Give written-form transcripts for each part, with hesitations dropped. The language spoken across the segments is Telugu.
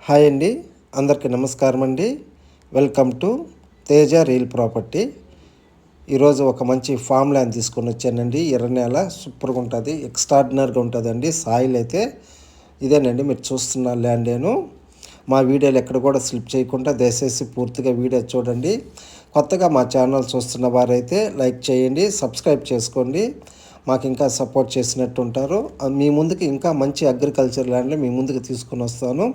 హాయ్ అండి, అందరికీ నమస్కారం అండి. Welcome to Teja real property. ఈరోజు ఒక మంచి ఫామ్ ల్యాండ్ తీసుకొని వచ్చానండి. ఎర్ర నేల సూపర్గా ఉంటుంది, ఎక్స్ట్రాడినరీగా ఉంటుందండి. సాయిల్ అయితే ఇదేనండి, మీరు చూస్తున్న ల్యాండేను. మా వీడియోలు ఎక్కడ కూడా స్లిప్ చేయకుండా దయచేసి పూర్తిగా వీడియో చూడండి. కొత్తగా మా ఛానల్ చూస్తున్న వారైతే లైక్ చేయండి, సబ్స్క్రైబ్ చేసుకోండి. మాకు ఇంకా సపోర్ట్ చేసినట్టు ఉంటారు. మీ ముందుకు ఇంకా మంచి అగ్రికల్చర్ ల్యాండ్లు మీ ముందుకు తీసుకొని వస్తాను.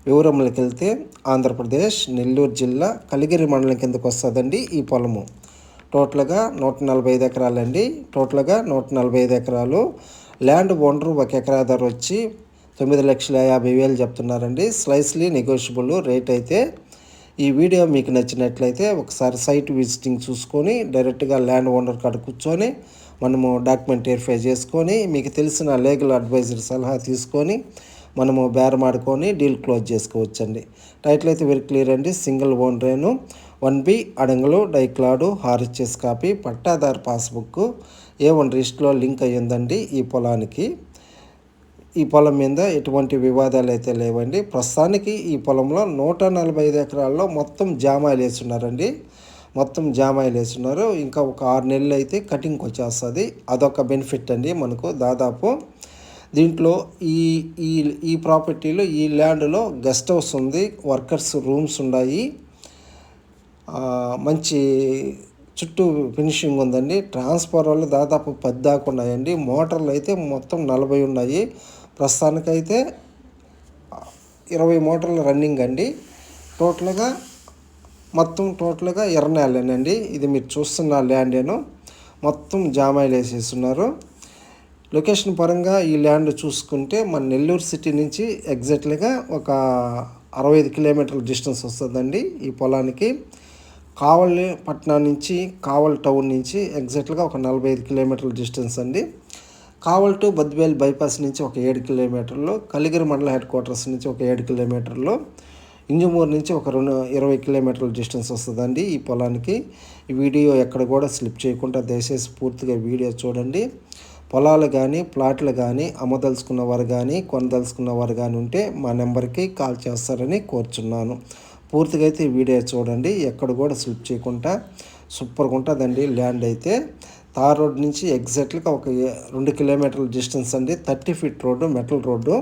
వివరములకు వెళ్తే ఆంధ్రప్రదేశ్ నెల్లూరు జిల్లా కలిగిరి మండలం కిందకు వస్తుందండి ఈ పొలము. టోటల్గా 145 ఎకరాలండి. టోటల్గా 145 ఎకరాలు. ల్యాండ్ ఓనరు 1 ఎకరా ధర వచ్చి 9,50,000 చెప్తున్నారండి. స్లైస్లీ నెగోషియబుల్ రేట్ అయితే. ఈ వీడియో మీకు నచ్చినట్లయితే ఒకసారి సైట్ విజిటింగ్ చూసుకొని డైరెక్ట్గా ల్యాండ్ ఓనర్ కాడ కూర్చొని మనము డాక్యుమెంట్ వెరిఫై చేసుకొని మీకు తెలిసిన లీగల్ అడ్వైజర్ సలహా తీసుకొని మనము బేరమాడుకొని డీల్ క్లోజ్ చేసుకోవచ్చండి. టైటిల్ అయితే వెరీ క్లియర్ అండి. సింగిల్ ఓనరేను, 1B అడంగులు డైక్లాడు హార్హెచ్ఎస్ కాపీ, పట్టాదారు పాస్బుక్ A1 రిజిస్ట్లో లింక్ అయ్యిందండి ఈ పొలానికి. ఈ పొలం మీద ఎటువంటి వివాదాలు అయితే లేవండి. ప్రస్తుతానికి ఈ పొలంలో 145 ఎకరాల్లో మొత్తం జామాయిలు వేస్తున్నారండి. మొత్తం జామాయిలు వేస్తున్నారు. ఇంకా ఒక 6 నెలలు అయితే కటింగ్కి వచ్చేస్తుంది. అదొక బెనిఫిట్ అండి మనకు. దాదాపు దీంట్లో ఈ ఈ ఈ ప్రాపర్టీలో ఈ ల్యాండ్లో గెస్ట్ హౌస్ ఉంది, వర్కర్స్ రూమ్స్ ఉన్నాయి, మంచి చుట్టూ ఫినిషింగ్ ఉందండి. ట్రాన్స్ఫార్మర్లు దాదాపు 10 దాకా ఉన్నాయండి. మోటార్లు అయితే మొత్తం 40 ఉన్నాయి. ప్రస్తుతానికైతే 20 మోటార్లు రన్నింగ్ అండి. టోటల్గా ఎర్రనేలేనండి. ఇది మీరు చూస్తున్న ల్యాండేను. మొత్తం జామాయిలు వేసేస్తున్నారు. లొకేషన్ పరంగా ఈ ల్యాండ్ చూసుకుంటే మన నెల్లూరు సిటీ నుంచి ఎగ్జాక్ట్లీగా ఒక 65 కిలోమీటర్ల డిస్టెన్స్ వస్తుందండి ఈ పొలానికి. కావల్ పట్టణం నుంచి, కావల్ టౌన్ నుంచి ఎగ్జాక్ట్గా ఒక 45 కిలోమీటర్ల డిస్టెన్స్ అండి. కావల్ టు బద్వేల్ బైపాస్ నుంచి ఒక 7 కిలోమీటర్లు, కలిగిరి మండల హెడ్ క్వార్టర్స్ నుంచి ఒక 7 కిలోమీటర్లు, ఇంజమూరు నుంచి ఒక 20 కిలోమీటర్ల డిస్టెన్స్ వస్తుందండి ఈ పొలానికి. ఈ వీడియో ఎక్కడ కూడా స్లిప్ చేయకుండా దయచేసి పూర్తిగా వీడియో చూడండి. పొలాలు కానీ ప్లాట్లు కానీ అమ్మదలుచుకున్నవారు కానీ కొనదలుచుకున్నవారు కానీ ఉంటే మా నెంబర్కి కాల్ చేస్తారని కోరుచున్నాను. పూర్తిగా అయితే ఈ వీడియో చూడండి, ఎక్కడ కూడా స్లిప్ చేయకుండా సూపర్గా ఉంటుందండి ల్యాండ్ అయితే. తార్ రోడ్ నుంచి ఎగ్జాక్ట్గా ఒక 2 కిలోమీటర్ల డిస్టెన్స్ అండి. 30 ఫీట్ రోడ్డు, మెటల్ రోడ్డు.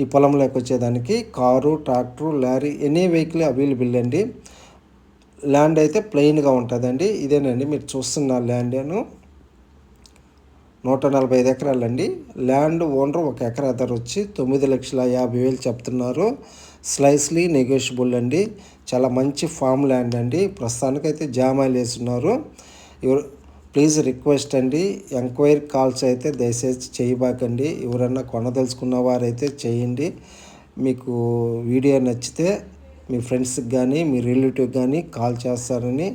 ఈ పొలంలోకి వచ్చేదానికి car, tractor, lorry any vehicle available అండి. ల్యాండ్ అయితే ప్లెయిన్గా ఉంటుందండి. ఇదేనండి మీరు చూస్తున్న ల్యాండేను. 145 ఎకరాలండి. ల్యాండ్ ఓనర్ 1 ఎకరా ధర వచ్చి 9,50,000 చెప్తున్నారు. స్లైస్లీ నెగోషియబుల్ అండి. చాలా మంచి ఫామ్ ల్యాండ్ అండి. ప్రస్తుతానికైతే జామాయిలు వేస్తున్నారు. ప్లీజ్ రిక్వెస్ట్ అండి, ఎంక్వైరీ కాల్స్ అయితే దయచేసి చేయబాకండి. ఎవరన్నా కొనదలుచుకున్న వారైతే చేయండి. మీకు వీడియో నచ్చితే మీ ఫ్రెండ్స్కి కానీ మీ రిలేటివ్కి కానీ కాల్ చేస్తారని,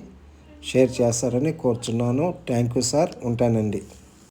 షేర్ చేస్తారని కోరుచున్నాను. Thank you sir. ఉంటానండి.